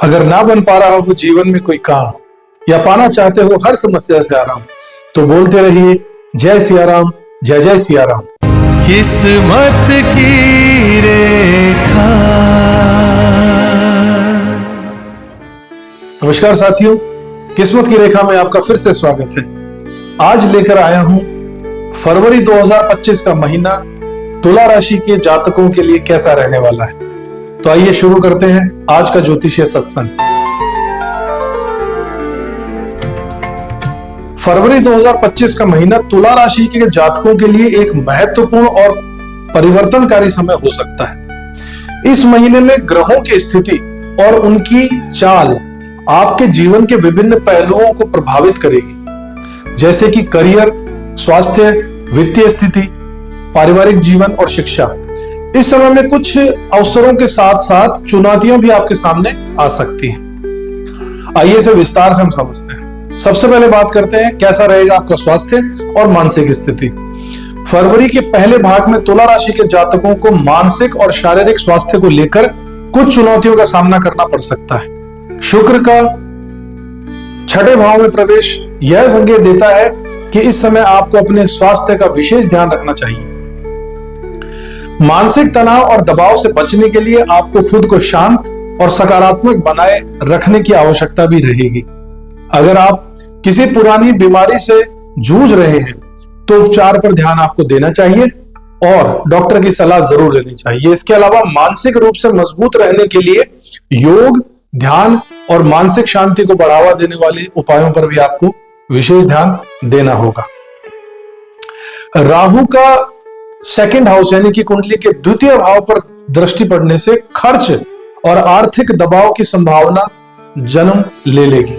अगर ना बन पा रहा हो जीवन में कोई काम या पाना चाहते हो हर समस्या से आराम, तो बोलते रहिए जय सिया राम, जय जय सिया राम। किस्मत की रेखा। नमस्कार साथियों, किस्मत की रेखा में आपका फिर से स्वागत है। आज लेकर आया हूं फरवरी 2025 का महीना तुला राशि के जातकों के लिए कैसा रहने वाला है। तो आइए शुरू करते हैं आज का ज्योतिषीय सत्संग। फरवरी 2025 का महीना तुला राशि के जातकों के लिए एक महत्वपूर्ण और परिवर्तनकारी समय हो सकता है। इस महीने में ग्रहों की स्थिति और उनकी चाल आपके जीवन के विभिन्न पहलुओं को प्रभावित करेगी, जैसे कि करियर, स्वास्थ्य, वित्तीय स्थिति, पारिवारिक जीवन और शिक्षा। इस समय में कुछ अवसरों के साथ साथ चुनौतियां भी आपके सामने आ सकती हैं। आइए इसे विस्तार से हम समझते हैं। सबसे पहले बात करते हैं कैसा रहेगा आपका स्वास्थ्य और मानसिक स्थिति। फरवरी के पहले भाग में तुला राशि के जातकों को मानसिक और शारीरिक स्वास्थ्य को लेकर कुछ चुनौतियों का सामना करना पड़ सकता है। शुक्र का छठे भाव में प्रवेश यह संकेत देता है कि इस समय आपको अपने स्वास्थ्य का विशेष ध्यान रखना चाहिए। मानसिक तनाव और दबाव से बचने के लिए आपको खुद को शांत और सकारात्मक बनाए रखने की आवश्यकता भी रहेगी। अगर आप किसी पुरानी बीमारी से जूझ रहे हैं तो उपचार पर ध्यान आपको देना चाहिए और डॉक्टर की सलाह जरूर लेनी चाहिए। इसके अलावा मानसिक रूप से मजबूत रहने के लिए योग, ध्यान और मानसिक शांति को बढ़ावा देने वाले उपायों पर भी आपको विशेष ध्यान देना होगा। राहु का सेकंड हाउस यानी कि कुंडली के द्वितीय भाव पर दृष्टि पड़ने से खर्च और आर्थिक दबाव की संभावना जन्म ले लेगी।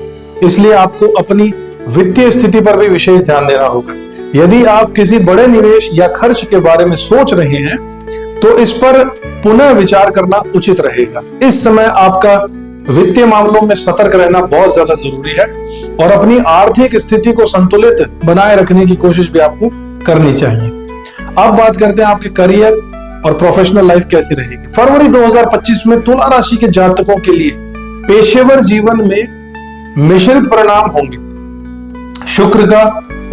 इसलिए आपको अपनी वित्तीय स्थिति पर भी विशेष ध्यान देना होगा। यदि आप किसी बड़े निवेश या खर्च के बारे में सोच रहे हैं तो इस पर पुनः विचार करना उचित रहेगा। इस समय आपका वित्तीय मामलों में सतर्क रहना बहुत ज्यादा जरूरी है और अपनी आर्थिक स्थिति को संतुलित बनाए रखने की कोशिश भी आपको करनी चाहिए। अब बात करते हैं आपके करियर और प्रोफेशनल लाइफ कैसी रहेगी। फरवरी 2025 में तुला राशि के जातकों के लिए पेशेवर जीवन में मिश्रित परिणाम होंगे। शुक्र का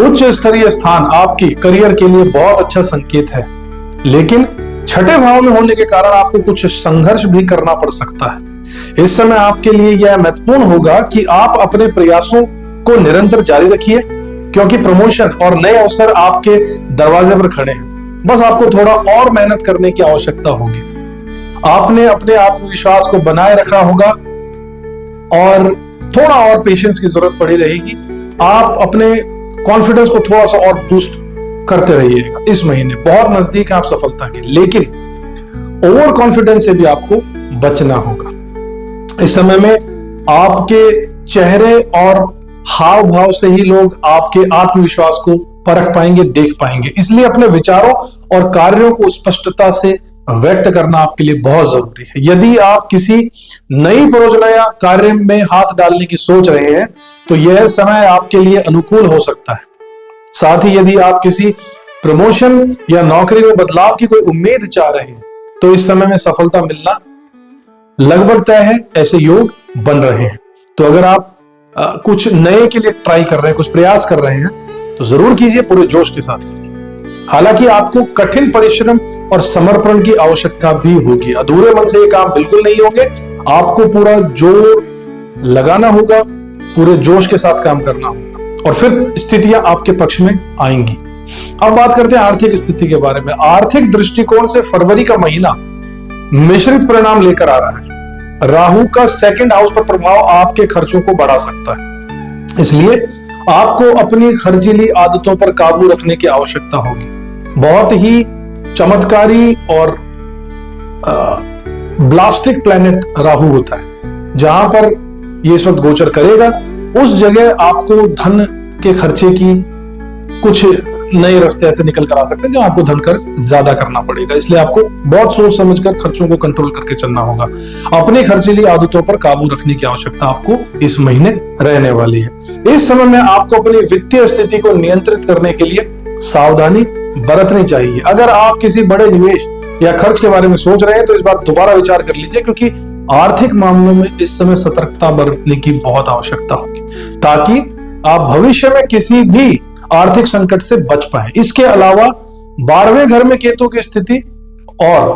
उच्च स्तरीय स्थान आपके करियर के लिए बहुत अच्छा संकेत है, लेकिन छठे भाव में होने के कारण आपको कुछ संघर्ष भी करना पड़ सकता है। इस समय आपके लिए यह महत्वपूर्ण होगा कि आप अपने प्रयासों को निरंतर जारी रखिए, क्योंकि प्रमोशन और नए अवसर आपके दरवाजे पर खड़े हैं। बस आपको थोड़ा और मेहनत करने की आवश्यकता होगी। आपने अपने आत्मविश्वास को बनाए रखना होगा और थोड़ा और पेशेंस की जरूरत पड़ी रहेगी। आप अपने कॉन्फिडेंस को थोड़ा सा और बूस्ट करते रहिएगा। इस महीने बहुत नजदीक है आप सफलता के, लेकिन ओवर कॉन्फिडेंस से भी आपको बचना होगा। इस समय में आपके चेहरे और हाव भाव से ही लोग आपके आत्मविश्वास को परख पाएंगे, देख पाएंगे। इसलिए अपने विचारों और कार्यों को स्पष्टता से व्यक्त करना आपके लिए बहुत जरूरी है। यदि आप किसी नई परियोजना या कार्य में हाथ डालने की सोच रहे हैं तो यह समय आपके लिए अनुकूल हो सकता है। साथ ही यदि आप किसी प्रमोशन या नौकरी में बदलाव की कोई उम्मीद चाह रहे हैं तो इस समय में सफलता मिलना लगभग तय है। ऐसे योग बन रहे हैं। तो अगर आप कुछ नए के लिए ट्राई कर रहे हैं, कुछ प्रयास कर रहे हैं तो जरूर कीजिए, पूरे जोश के साथ कीजिए। हालांकि आपको कठिन परिश्रम और समर्पण की आवश्यकता भी होगी। अधूरे मन से ये काम बिल्कुल नहीं होंगे। आपको पूरा जोर लगाना होगा, पूरे जोश के साथ काम करना होगा और फिर स्थितियां आपके पक्ष में आएंगी। अब बात करते हैं आर्थिक स्थिति के बारे में। आर्थिक दृष्टिकोण से फरवरी का महीना मिश्रित परिणाम लेकर आ रहा है। राहु का सेकंड हाउस पर प्रभाव आपके खर्चों को बढ़ा सकता है, इसलिए आपको अपनी खर्चीली आदतों पर काबू रखने की आवश्यकता होगी। बहुत ही चमत्कारी और ब्लास्टिक प्लैनेट राहु होता है। जहां पर यह इस वक्त गोचर करेगा उस जगह आपको धन के खर्चे की कुछ नए रास्ते ऐसे निकल कर आ सकते हैं जहां आपको धन खर्च ज्यादा करना पड़ेगा। इसलिए आपको बहुत सोच समझकर खर्चों को कंट्रोल करके चलना होगा। अपनी खर्चीली आदतों पर काबू रखने की आवश्यकता आपको इस महीने रहने वाली है। इस समय में आपको अपनी वित्तीय स्थिति को नियंत्रित करने के लिए सावधानी बरतनी चाहिए। अगर आप किसी बड़े निवेश या खर्च के बारे में सोच रहे हैं तो इस बार दोबारा विचार कर लीजिए, क्योंकि आर्थिक मामलों में इस समय सतर्कता बरतने की बहुत आवश्यकता होगी, ताकि आप भविष्य में किसी भी आर्थिक संकट से बच पाए। इसके अलावा 12वें घर में केतु की स्थिति और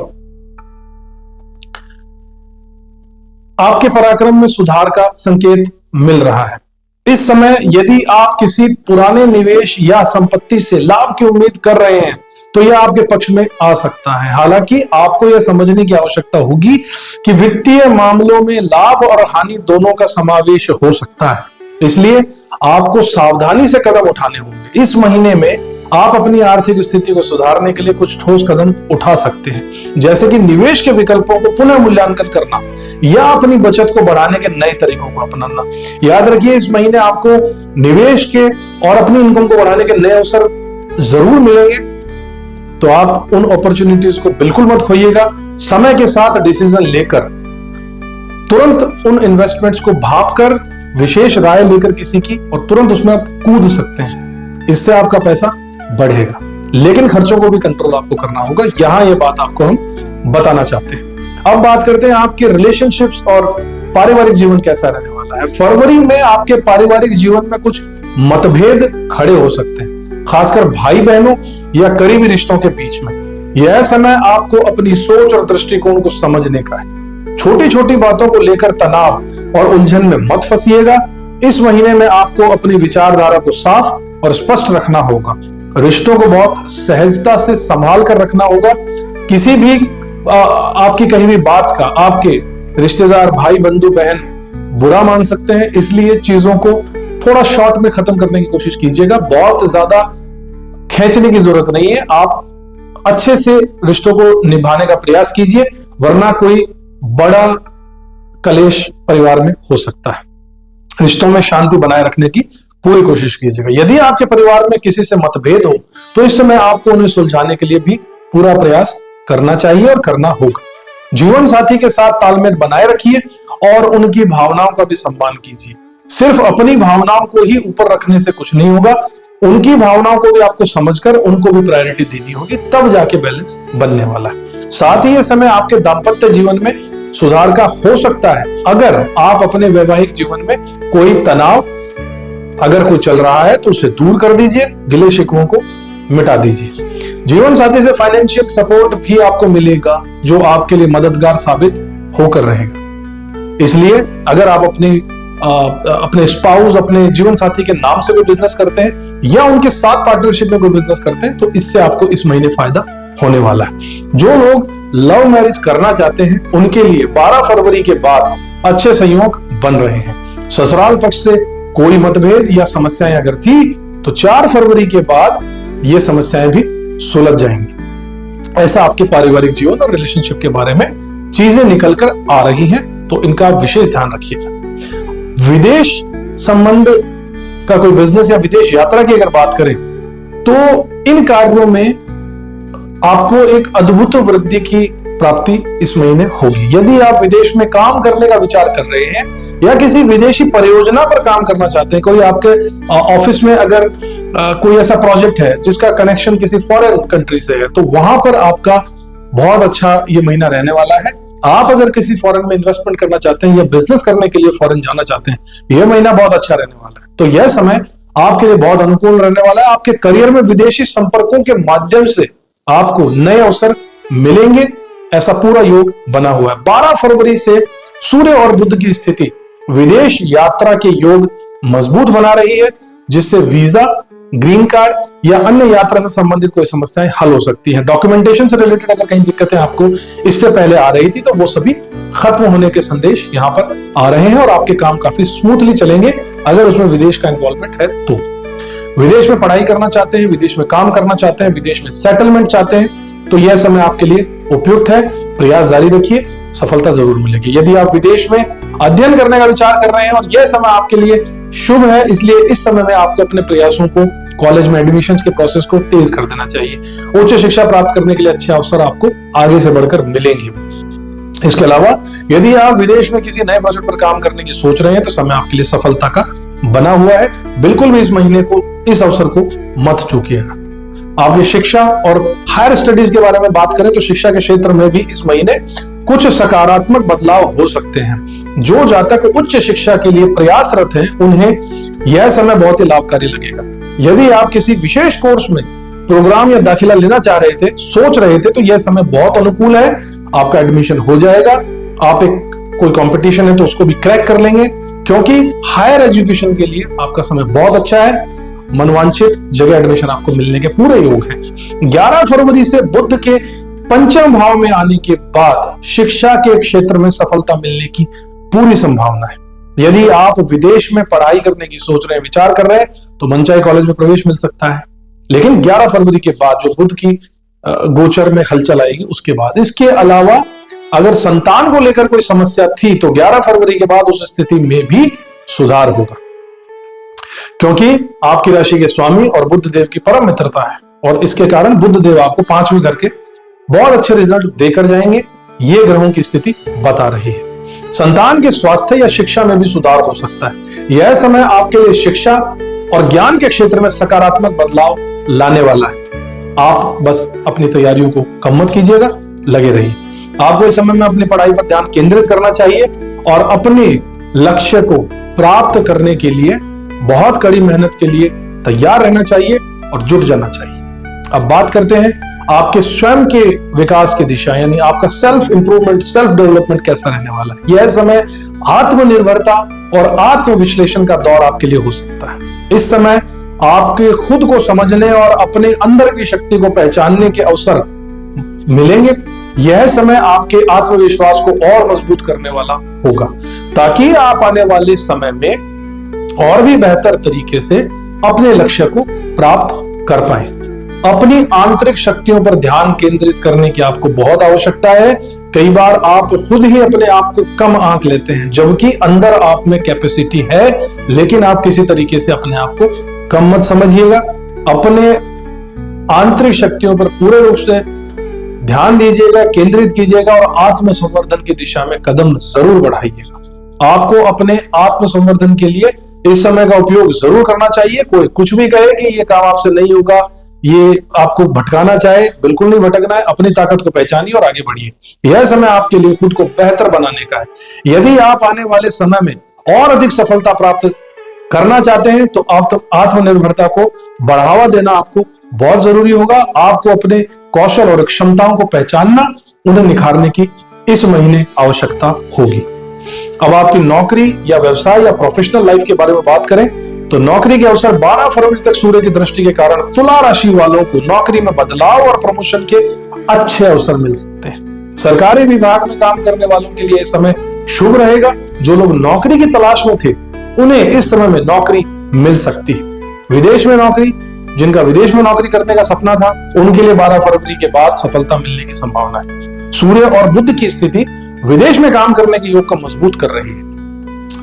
आपके पराक्रम में सुधार का संकेत मिल रहा है। इस समय यदि आप किसी पुराने निवेश या संपत्ति से लाभ की उम्मीद कर रहे हैं तो यह आपके पक्ष में आ सकता है। हालांकि आपको यह समझने की आवश्यकता होगी कि वित्तीय मामलों में लाभ और हानि दोनों का समावेश हो सकता है, इसलिए आपको सावधानी से कदम उठाने होंगे। इस महीने में आप अपनी आर्थिक स्थिति को सुधारने के लिए कुछ ठोस कदम उठा सकते हैं, जैसे कि निवेश के विकल्पों को पुनः मूल्यांकन करना या अपनी बचत को बढ़ाने के नए तरीकों को अपनाना। याद रखिए, इस महीने आपको निवेश के और अपनी इनकम को बढ़ाने के नए अवसर जरूर मिलेंगे, तो आप उन अपॉर्चुनिटीज को बिल्कुल मत खोइएगा। समय के साथ डिसीजन लेकर तुरंत उन इन्वेस्टमेंट्स को भांपकर विशेष राय लेकर किसी की और तुरंत उसमें आप कूद सकते हैं। इससे आपका पैसा बढ़ेगा, लेकिन खर्चों को भी कंट्रोल आपको करना होगा। यहां ये बात आपको हम बताना चाहते हैं। अब बात करते हैं आपके रिलेशनशिप्स और पारिवारिक जीवन कैसा रहने वाला है। फरवरी में आपके पारिवारिक जीवन में कुछ मतभेद खड़े हो सकते हैं, खासकर भाई बहनों या करीबी रिश्तों के बीच में। यह समय आपको अपनी सोच और दृष्टिकोण को समझने का है। छोटी छोटी बातों को लेकर तनाव और उलझन में मत फंसिएगा। इस महीने में आपको अपनी विचारधारा को साफ और स्पष्ट रखना होगा। रिश्तों को बहुत सहजता से संभाल कर रखना होगा। किसी भी आपकी कही हुई बात का आपके रिश्तेदार, भाई, बंधु, बहन बुरा मान सकते हैं, इसलिए चीजों को थोड़ा शॉर्ट में खत्म करने की कोशिश कीजिएगा। बहुत ज्यादा खींचने की जरूरत नहीं है। आप अच्छे से रिश्तों को निभाने का प्रयास कीजिए, वरना कोई बड़ा कलेश परिवार में हो सकता है। रिश्तों में शांति बनाए रखने की पूरी कोशिश कीजिएगा। यदि आपके परिवार में किसी से मतभेद हो तो इस समय आपको उन्हें सुलझाने के लिए भी पूरा प्रयास करना चाहिए और करना होगा। जीवन साथी के साथ तालमेल बनाए रखिए और उनकी भावनाओं का भी सम्मान कीजिए। सिर्फ अपनी भावनाओं को ही ऊपर रखने से कुछ नहीं होगा, उनकी भावनाओं को भी आपको समझकर उनको भी प्रायोरिटी देनी होगी, तब जाके बैलेंस बनने वाला है। साथ ही यह समय आपके दाम्पत्य जीवन में सुधार का हो सकता है। अगर आप अपने वैवाहिक जीवन में कोई तनाव अगर कोई चल रहा है तो उसे दूर कर दीजिए, गिले शिकवों को मिटा दीजिए। जीवन साथी से फाइनेंशियल सपोर्ट भी आपको मिलेगा, जो आपके लिए मददगार साबित होकर रहेगा। इसलिए अगर आप अपने स्पाउस, अपने जीवन साथी के नाम से कोई बिजनेस करते हैं या उनके साथ पार्टनरशिप में कोई बिजनेस करते हैं तो इससे आपको इस महीने फायदा होने वाला है। जो लोग लव मैरिज करना चाहते हैं उनके लिए 12 फरवरी के बाद अच्छे संयोग बन रहे हैं। ससुराल पक्ष से कोई मतभेद या समस्याएं अगर थी तो 4 फरवरी के बाद ये समस्याएं भी सुलझ जाएंगी। ऐसा आपके पारिवारिक जीवन और रिलेशनशिप के बारे में चीजें निकलकर आ रही हैं, तो इनका विशेष ध्यान रखिएगा। विदेश संबंध का कोई बिजनेस या विदेश यात्रा की अगर बात करें तो इन कार्यों में आपको एक अद्भुत वृद्धि की प्राप्ति इस महीने होगी। यदि आप विदेश में काम करने का विचार कर रहे हैं या किसी विदेशी परियोजना पर काम करना चाहते हैं, कोई आपके ऑफिस में अगर कोई ऐसा प्रोजेक्ट है जिसका कनेक्शन किसी फॉरेन कंट्री से है, तो वहां पर आपका बहुत अच्छा ये महीना रहने वाला है। आप अगर किसी फॉरेन में इन्वेस्टमेंट करना चाहते हैं या बिजनेस करने के लिए फॉरेन जाना चाहते हैं, यह महीना बहुत अच्छा रहने वाला है। तो यह समय आपके लिए बहुत अनुकूल रहने वाला है। आपके करियर में विदेशी संपर्कों के माध्यम से आपको नए अवसर मिलेंगे, ऐसा पूरा योग बना हुआ है। 12 फरवरी से सूर्य और बुध की स्थिति विदेश यात्रा के योग मजबूत बना रही है, जिससे वीजा, ग्रीन कार्ड या अन्य यात्रा से संबंधित कोई समस्याएं हल हो सकती हैं। डॉक्यूमेंटेशन से रिलेटेड अगर कहीं दिक्कतें आपको इससे पहले आ रही थी तो वो सभी खत्म होने के संदेश यहाँ पर आ रहे हैं और आपके काम काफी स्मूथली चलेंगे अगर उसमें विदेश का इन्वॉल्वमेंट है तो। विदेश में पढ़ाई करना चाहते हैं, विदेश में काम करना चाहते हैं, विदेश में सेटलमेंट चाहते हैं, तो यह समय आपके लिए उपयुक्त है। प्रयास जारी रखिए, सफलता जरूर मिलेगी। यदि आप विदेश में अध्ययन करने का विचार कर रहे हैं और यह समय आपके लिए शुभ है, इसलिए इस समय में आपको अपने प्रयासों को, कॉलेज में एडमिशन के प्रोसेस को तेज कर देना चाहिए। उच्च शिक्षा प्राप्त करने के लिए अच्छे अवसर आपको आगे से बढ़कर मिलेंगे। इसके अलावा यदि आप विदेश में किसी नए प्रोजेक्ट पर काम करने की सोच रहे हैं तो समय आपके लिए सफलता का बना हुआ है। बिल्कुल भी इस महीने को, इस अवसर को मत चूकिएगा। आपकी शिक्षा और हायर स्टडीज के बारे में बात करें तो शिक्षा के क्षेत्र में भी इस महीने कुछ सकारात्मक बदलाव हो सकते हैं। जो जातक उच्च शिक्षा के लिए प्रयासरत हैं, उन्हें यह समय बहुत ही लाभकारी लगेगा। यदि आप किसी विशेष कोर्स में प्रोग्राम या दाखिला लेना चाह रहे थे, सोच रहे थे, तो यह समय बहुत अनुकूल है। आपका एडमिशन हो जाएगा। आप कोई कंपटीशन है तो उसको भी क्रैक कर लेंगे, क्योंकि हायर एजुकेशन के लिए आपका समय बहुत अच्छा है। मनवांछित जगह एडमिशन आपको मिलने के पूरे योग हैं। 11 फरवरी से बुध के पंचम भाव में आने के बाद शिक्षा के क्षेत्र में सफलता मिलने की पूरी संभावना है। यदि आप विदेश में पढ़ाई करने की सोच रहे हैं, विचार कर रहे हैं, तो मनचाहे कॉलेज में प्रवेश मिल सकता है। लेकिन 11 फरवरी के बाद जो बुध की गोचर में हलचल आएगी, उसके बाद। इसके अलावा अगर संतान को लेकर कोई समस्या थी, तो 11 फरवरी के बाद उस स्थिति में भी सुधार होगा, क्योंकि आपकी राशि के स्वामी और बुध देव की परम मित्रता है, और इसके कारण बुध देव आपको 5वें घर के बहुत अच्छे रिजल्ट देकर जाएंगे। ये ग्रहों की स्थिति बता रही है। संतान के स्वास्थ्य या शिक्षा में भी सुधार हो सकता है। यह समय आपके लिए शिक्षा और ज्ञान के क्षेत्र में सकारात्मक बदलाव लाने वाला है। आप बस अपनी तैयारियों को कम मत कीजिएगा, लगे रहिए। आपको इस समय में अपनी पढ़ाई पर ध्यान केंद्रित करना चाहिए और अपने लक्ष्य को प्राप्त करने के लिए बहुत कड़ी मेहनत के लिए तैयार रहना चाहिए और जुट जाना चाहिए। अब बात करते हैं आपके स्वयं के विकास की दिशा, यानी आपका सेल्फ इंप्रूवमेंट, सेल्फ डेवलपमेंट कैसा रहने वाला है। यह समय आत्मनिर्भरता और आत्मविश्लेषण का दौर आपके लिए हो सकता है। इस समय आपके खुद को समझने और अपने अंदर की शक्ति को पहचानने के अवसर मिलेंगे। यह समय आपके आत्मविश्वास को और मजबूत करने वाला होगा, ताकि आप आने वाले समय में और भी बेहतर तरीके से अपने लक्ष्य को प्राप्त कर पाए। अपनी आंतरिक शक्तियों पर ध्यान केंद्रित करने की आपको बहुत आवश्यकता है। कई बार आप खुद ही अपने आप को कम आंक लेते हैं, जबकि अंदर आप में कैपेसिटी है, लेकिन आप किसी तरीके से अपने आप को कम मत समझिएगा। अपने आंतरिक शक्तियों पर पूरे रूप से ध्यान दीजिएगा, केंद्रित कीजिएगा और आत्म संवर्धन की दिशा में कदम जरूर बढ़ाइएगा। आपको अपने आत्म संवर्धन के लिए इस समय का उपयोग जरूर करना चाहिए। कोई कुछ भी कहे कि ये काम आपसे नहीं होगा, ये आपको भटकाना चाहे, बिल्कुल नहीं भटकना है। अपनी ताकत को पहचानिए और आगे बढ़िए। यह समय आपके लिए खुद को बेहतर बनाने का है। यदि आप आने वाले समय में और अधिक सफलता प्राप्त करना चाहते हैं, तो आत्मनिर्भरता को बढ़ावा देना आपको बहुत जरूरी होगा। आपको अपने कौशल और क्षमताओं को पहचानना, उन्हें निखारने की इस महीने आवश्यकता होगी। अब आपकी नौकरी या व्यवसाय या प्रोफेशनल लाइफ के बारे में बात करें, तो नौकरी के अवसर 12 फरवरी तक सूर्य की दृष्टि के कारण तुला राशि वालों को नौकरी में बदलाव और प्रमोशन के अच्छे अवसर मिल सकते हैं। सरकारी विभाग में काम करने वालों के लिए समय शुभ रहेगा। जो लोग नौकरी की तलाश में थे, उन्हें इस समय में नौकरी मिल सकती है। विदेश में नौकरी, जिनका विदेश में नौकरी करने का सपना था, उनके लिए 12 फरवरी के बाद सफलता मिलने की संभावना है। सूर्य और बुध की स्थिति विदेश में काम करने के योग को मजबूत कर रही है।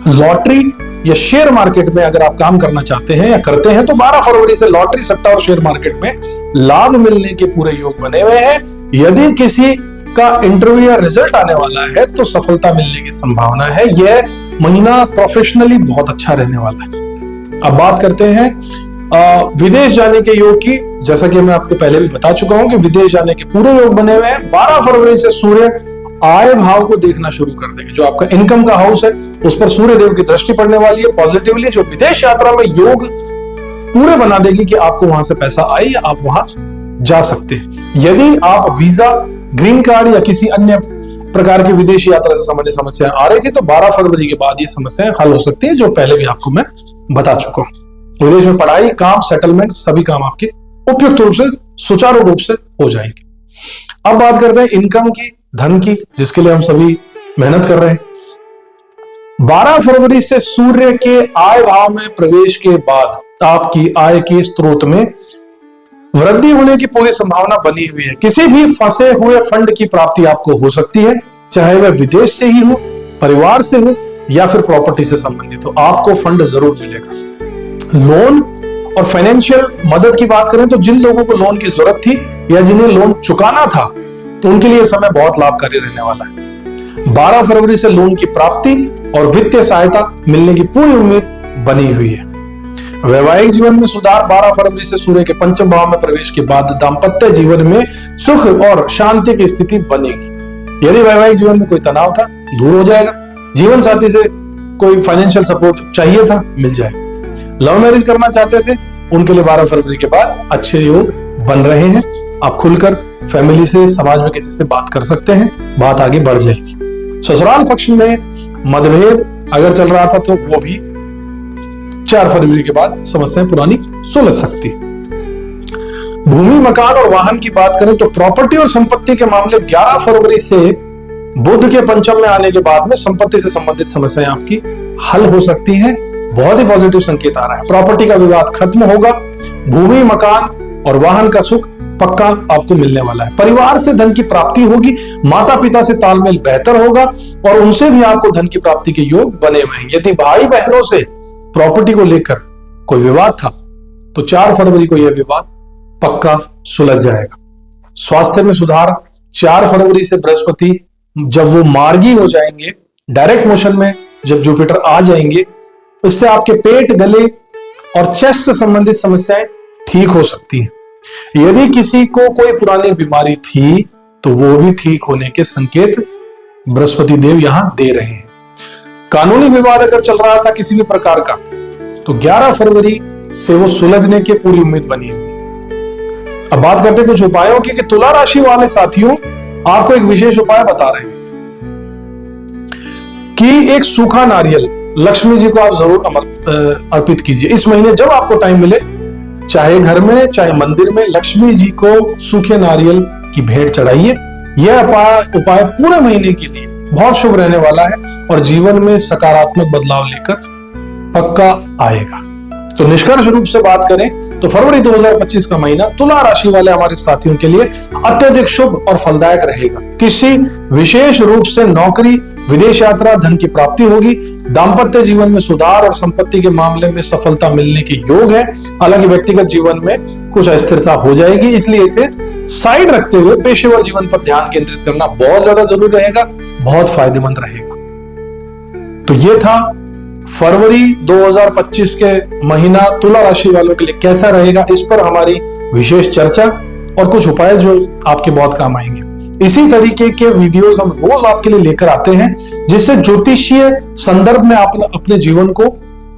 लॉटरी या शेयर मार्केट में अगर आप काम करना चाहते हैं या करते हैं, तो 12 फरवरी से लॉटरी, सट्टा और शेयर मार्केट में लाभ मिलने के पूरे योग बने हुए हैं। यदि किसी का इंटरव्यू या रिजल्ट आने वाला है, तो सफलता मिलने की संभावना है। यह महीना प्रोफेशनली बहुत अच्छा रहने वाला है। अब बात करते हैं विदेश जाने के योग की। जैसा कि मैं आपको पहले भी बता चुका हूं कि विदेश जाने के पूरे योग बने हुए हैं। 12 फरवरी से सूर्य आय भाव को देखना शुरू कर देंगे। जो आपका इनकम का हाउस है, उस पर सूर्य देव की दृष्टि पड़ने वाली है पॉजिटिवली, जो विदेश यात्रा में योग पूरे बना देगी कि आपको वहां से पैसा आए या आप वहां जा सकते हैं। यदि आप वीजा, ग्रीन कार्ड या किसी अन्य प्रकार की विदेशी यात्रा से संबंधित समस्याएं आ रही थी, तो 12 फरवरी के बाद ये समस्याएं हल हो सकती है, जो पहले भी आपको मैं बता चुका हूं। विदेश में पढ़ाई, काम, सेटलमेंट, सभी काम आपके उपयुक्त रूप से, सुचारू रूप से हो जाएंगे। अब बात करते हैं इनकम की, धन की, जिसके लिए हम सभी मेहनत कर रहे हैं। 12 फरवरी से सूर्य के आय भाव में प्रवेश के बाद आपकी आय के स्रोत में वृद्धि होने की पूरी संभावना बनी हुई है। किसी भी फंसे हुए फंड की प्राप्ति आपको हो सकती है, चाहे वह विदेश से ही हो, परिवार से हो या फिर प्रॉपर्टी से संबंधित हो, आपको फंड जरूर मिलेगा। लोन और फाइनेंशियल मदद की बात करें, तो जिन लोगों को लोन की जरूरत थी या जिन्हें लोन चुकाना था, तो उनके लिए समय बहुत लाभकारी रहने वाला है। 12 फरवरी से लोन की प्राप्ति और वित्तीय सहायता मिलने की पूरी उम्मीद बनी हुई है। वैवाहिक जीवन में सुधार 12 फरवरी से सूर्य के पंचम भाव में प्रवेश के बाद दाम्पत्य जीवन में सुख और शांति की स्थिति बनेगी। यदि वैवाहिक जीवन में कोई तनाव था, दूर हो जाएगा। जीवन साथी से कोई फाइनेंशियल सपोर्ट चाहिए था, मिल जाएगा। लव मैरिज करना चाहते थे, उनके लिए 12 फरवरी के बाद अच्छे योग बन रहे हैं। आप खुलकर फैमिली से, समाज में किसी से बात कर सकते हैं, बात आगे बढ़ जाएगी। ससुराल पक्ष में मतभेद अगर चल रहा था तो वो भी 4 फरवरी के बाद समस्याएं पुरानी सुलझ सकती है। भूमि, मकान और वाहन की बात करें तो प्रॉपर्टी और संपत्ति के मामले 11 फरवरी से बुध के पंचम में आने के बाद में संपत्ति से संबंधित समस्याएं आपकी हल हो सकती हैं। बहुत ही पॉजिटिव संकेत आ रहा है। प्रॉपर्टी का विवाद खत्म होगा। भूमि, मकान और वाहन का सुख पक्का आपको मिलने वाला है। परिवार से धन की प्राप्ति होगी। माता पिता से तालमेल बेहतर होगा और उनसे भी आपको धन की प्राप्ति के योग बने हुए हैं। यदि भाई बहनों से प्रॉपर्टी को लेकर कोई विवाद था तो 4 फरवरी को यह विवाद पक्का सुलझ जाएगा। स्वास्थ्य में सुधार 4 फरवरी से बृहस्पति जब वो मार्गी हो जाएंगे, डायरेक्ट मोशन में जब जुपिटर आ जाएंगे, इससे आपके पेट, गले और चेस्ट से संबंधित समस्याएं ठीक हो सकती हैं। यदि किसी को कोई पुरानी बीमारी थी तो वो भी ठीक होने के संकेत बृहस्पति देव यहां दे रहे हैं। कानूनी विवाद अगर चल रहा था किसी भी प्रकार का तो 11 फरवरी से वो सुलझने की पूरी उम्मीद बनी हुई। अब बात करते हैं कुछ उपायों की कि तुला राशि वाले साथियों, आपको एक विशेष उपाय बता रहे हैं कि एक सूखा नारियल लक्ष्मी जी को आप जरूर अर्पित कीजिए। इस महीने जब आपको टाइम मिले, चाहे घर में चाहे मंदिर में, लक्ष्मी जी को सूखे नारियल की भेंट चढ़ाइए। यह उपाय पूरे महीने के लिए बहुत शुभ रहने वाला है और जीवन में सकारात्मक बदलाव लेकर पक्का आएगा। तो निष्कर्ष रूप से बात करें तो फरवरी 2025 का महीना तुला राशि वाले हमारे साथियों के लिए अत्यधिक शुभ और फलदायक रहेगा। किसी विशेष रूप से नौकरी, विदेश यात्रा, धन की प्राप्ति होगी। दाम्पत्य जीवन में सुधार और संपत्ति के मामले में सफलता मिलने के योग है। हालांकि व्यक्तिगत जीवन में कुछ अस्थिरता हो जाएगी, इसलिए इसे साइड रखते हुए पेशेवर जीवन पर ध्यान केंद्रित करना बहुत ज्यादा जरूरी रहेगा, बहुत फायदेमंद रहेगा। तो ये था फरवरी 2025 के महीना तुला राशि वालों के लिए कैसा रहेगा, इस पर हमारी विशेष चर्चा और कुछ उपाय जो आपके बहुत काम आएंगे। इसी तरीके के वीडियोस हम रोज आपके लिए लेकर आते हैं, जिससे ज्योतिषीय संदर्भ में आप अपने जीवन को,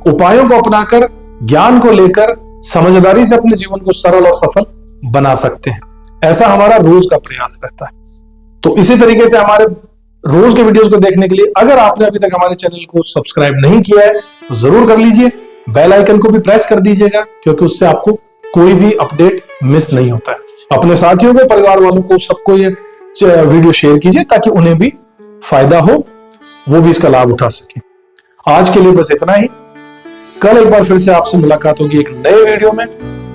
उपायों को अपनाकर, ज्ञान को लेकर समझदारी से अपने जीवन को सरल और सफल बना सकते हैं। ऐसा हमारा रोज का प्रयास रहता है। तो इसी तरीके से हमारे रोज के वीडियोस को देखने के लिए अगर आपने अभी तक हमारे चैनल को सब्सक्राइब नहीं किया है तो जरूर कर लीजिए। बेल आइकन को भी प्रेस कर दीजिएगा, क्योंकि उससे आपको कोई भी अपडेट मिस नहीं होता है। अपने साथियों को, परिवार वालों को, सबको ये वीडियो शेयर कीजिए ताकि उन्हें भी फायदा हो, वो भी इसका लाभ उठा सके। आज के लिए बस इतना ही। कल एक बार फिर से आपसे मुलाकात होगी एक नए वीडियो में।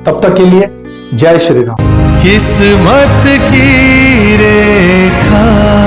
तब तक के लिए जय श्री राम। किस्मत की रेखा